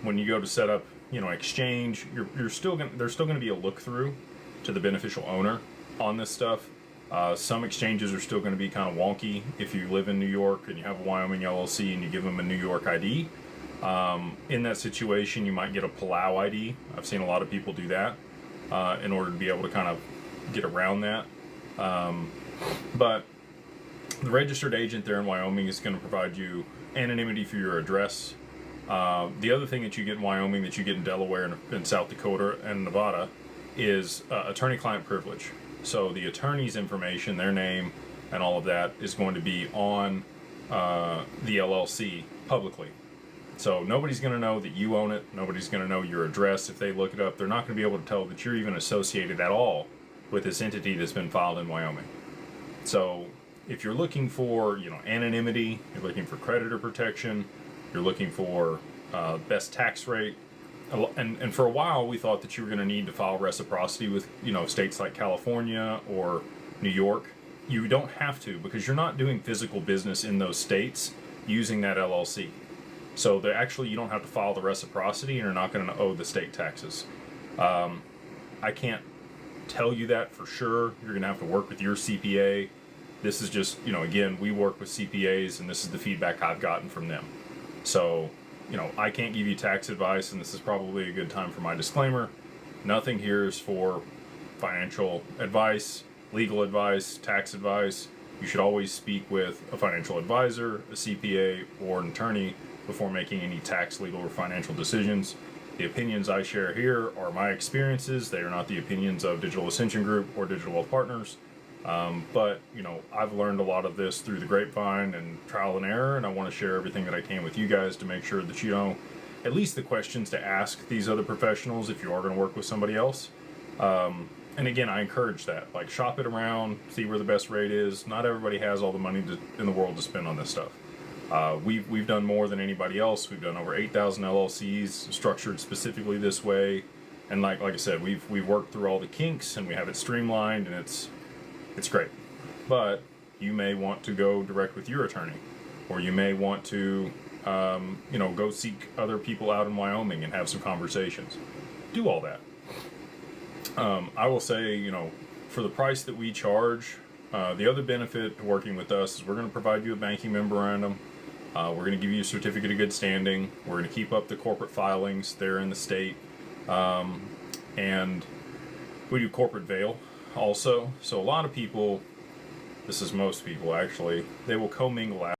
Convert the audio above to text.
When you go to set up, exchange, there's still going to be a look through to the beneficial owner on this stuff. Some exchanges are still going to be kind of wonky. If you live in New York and you have a Wyoming LLC and you give them a New York ID, in that situation you might get a Palau ID. I've seen a lot of people do that in order to be able to kind of get around that. But the registered agent there in Wyoming is going to provide you anonymity for your address. The other thing that you get in Wyoming that you get in Delaware and South Dakota and Nevada is attorney-client privilege. So the attorney's information, their name, and all of that is going to be on the LLC publicly. So nobody's going to know that you own it. Nobody's going to know your address. If they look it up, they're not going to be able to tell that you're even associated at all with this entity that's been filed in Wyoming. So if you're looking for, anonymity, you're looking for creditor protection, you're looking for best tax rate, and for a while we thought that you were going to need to file reciprocity with, states like California or New York. You don't have to, because you're not doing physical business in those states using that LLC. So you don't have to file the reciprocity, and you're not going to owe the state taxes. I can't tell you that for sure. You're going to have to work with your CPA. This is just, again, we work with CPAs, and this is the feedback I've gotten from them. So, I can't give you tax advice, and this is probably a good time for my disclaimer. Nothing here is for financial advice, legal advice, tax advice. You should always speak with a financial advisor, a CPA, or an attorney before making any tax, legal, or financial decisions. The opinions I share here are my experiences. They are not the opinions of Digital Ascension Group or Digital Wealth Partners. But, I've learned a lot of this through the grapevine and trial and error, and I want to share everything that I can with you guys to make sure that you know at least the questions to ask these other professionals if you are going to work with somebody else. And again, I encourage that. Like, shop it around, see where the best rate is. Not everybody has all the money in the world to spend on this stuff. We've done more than anybody else. We've done over 8,000 LLCs structured specifically this way, and like I said, we've worked through all the kinks, and we have it streamlined, and it's great. But you may want to go direct with your attorney, or you may want to go seek other people out in Wyoming and have some conversations. Do all that. I will say, for the price that we charge, the other benefit to working with us is we're going to provide you a banking memorandum. We're going to give you a certificate of good standing. We're going to keep up the corporate filings there in the state. And we do corporate veil also. So a lot of people, this is most people actually, they will commingle out